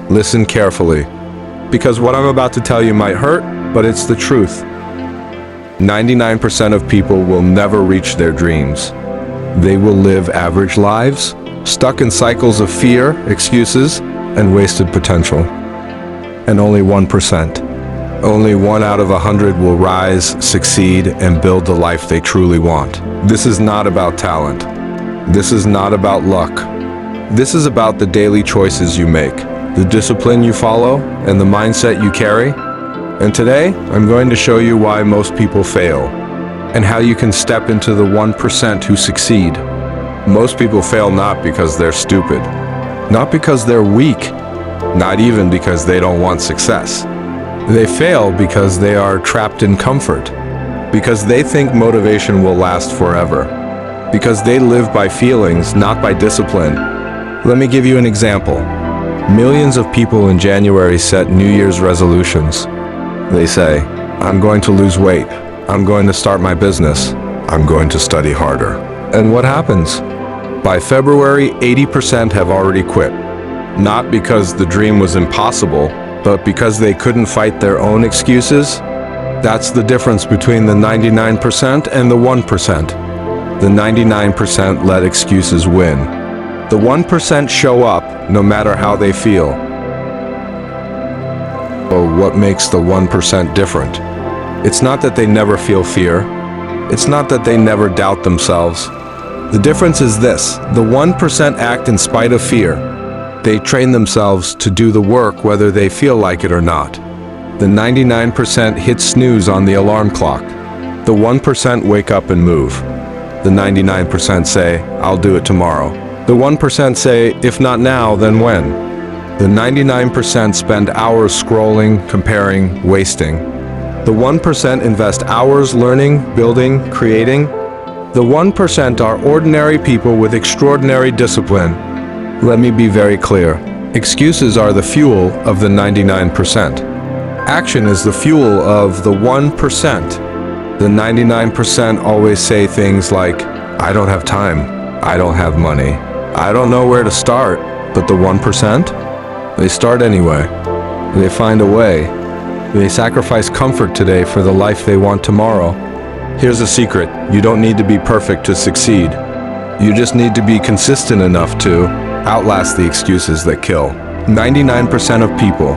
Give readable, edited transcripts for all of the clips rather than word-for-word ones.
Listen carefully, because what I'm about to tell you might hurt, but it's the truth. 99% of people will never reach their dreams. They will live average lives, stuck in cycles of fear, excuses, and wasted potential. And only 1%. Only 1 out of 100 will rise, succeed, and build the life they truly want. This is not about talent. This is not about luck. This is about the daily choices you make, the discipline you follow, and the mindset you carry. And today, I'm going to show you why most people fail, and how you can step into the 1% who succeed. Most people fail not because they're stupid, not because they're weak, not even because they don't want success. They fail because they are trapped in comfort, because they think motivation will last forever, because they live by feelings, not by discipline. Let me give you an example. Millions of people in January set New Year's resolutions. They say, I'm going to lose weight, I'm going to start my business, I'm going to study harder. And what happens? By February, 80% have already quit. Not because the dream was impossible, but because they couldn't fight their own excuses. That's the difference between the 99% and the 1%. The 99% let excuses win. The 1% show up no matter how they feel. So what makes the 1% different? It's not that they never feel fear. It's not that they never doubt themselves. The difference is this: the 1% act in spite of fear. They train themselves to do the work whether they feel like it or not. The 99% hit snooze on the alarm clock. The 1% wake up and move. The 99% say, I'll do it tomorrow. The 1% say, if not now, then when? The 99% spend hours scrolling, comparing, wasting. The 1% invest hours learning, building, creating. The 1% are ordinary people with extraordinary discipline. Let me be very clear. Excuses are the fuel of the 99%. Action is the fuel of the 1%. The 99% always say things like, I don't have time, I don't have money, I don't know where to start. But the 1%? They start anyway. They find a way. They sacrifice comfort today for the life they want tomorrow. Here's a secret. You don't need to be perfect to succeed. You just need to be consistent enough to outlast the excuses that kill. 99% of people.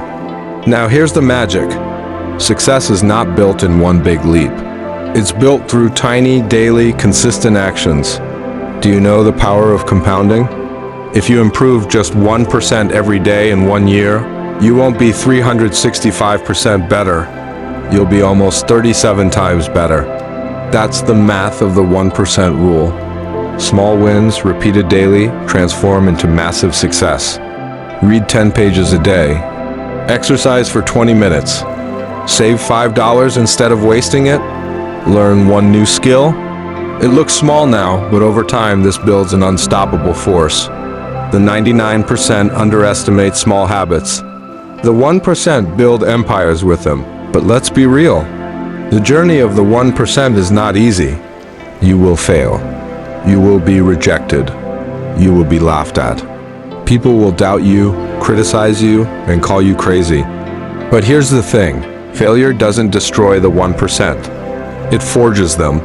Now here's the magic. Success is not built in one big leap. It's built through tiny, daily, consistent actions. Do you know the power of compounding? If you improve just 1% every day in 1 year, you won't be 365% better. You'll be almost 37 times better. That's the math of the 1% rule. Small wins, repeated daily, transform into massive success. Read 10 pages a day. Exercise for 20 minutes. Save $5 instead of wasting it. Learn one new skill. It looks small now, but over time this builds an unstoppable force. The 99% underestimate small habits. The 1% build empires with them. But let's be real. The journey of the 1% is not easy. You will fail. You will be rejected. You will be laughed at. People will doubt you, criticize you, and call you crazy. But here's the thing. Failure doesn't destroy the 1%. It forges them.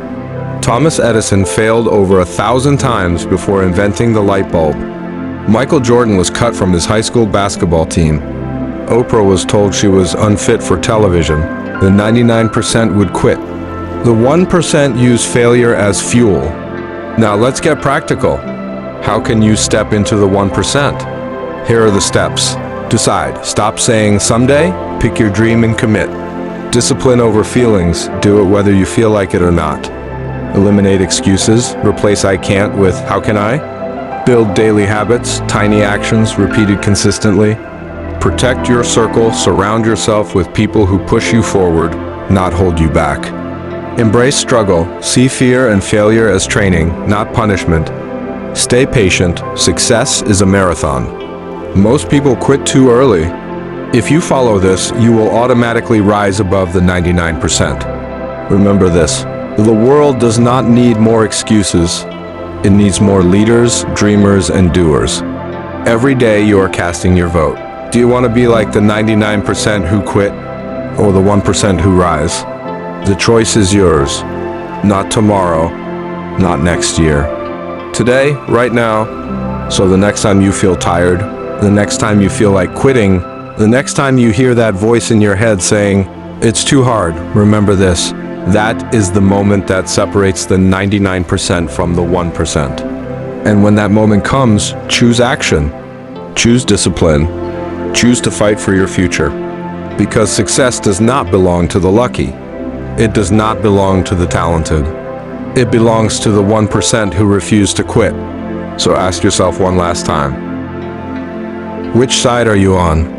Thomas Edison failed over 1,000 times before inventing the light bulb. Michael Jordan was cut from his high school basketball team. Oprah was told she was unfit for television. The 99% would quit. The 1% use failure as fuel. Now let's get practical. How can you step into the 1%? Here are the steps. Decide. Stop saying someday. Pick your dream and commit. Discipline over feelings. Do it whether you feel like it or not. Eliminate excuses. Replace I can't with how can I? Build daily habits, tiny actions repeated consistently. Protect your circle. Surround yourself with people who push you forward, not hold you back. Embrace struggle. See fear and failure as training, not punishment. Stay patient. Success is a marathon. Most people quit too early. If you follow this, you will automatically rise above the 99%. Remember this. The world does not need more excuses. It needs more leaders, dreamers, and doers. Every day you are casting your vote. Do you want to be like the 99% who quit or the 1% who rise? The choice is yours. Not tomorrow, not next year. Today, right now, so the next time you feel tired, the next time you feel like quitting, the next time you hear that voice in your head saying, "It's too hard," remember this. That is the moment that separates the 99% from the 1%. And when that moment comes, choose action. Choose discipline. Choose to fight for your future. Because success does not belong to the lucky. It does not belong to the talented. It belongs to the 1% who refuse to quit. So ask yourself one last time, which side are you on?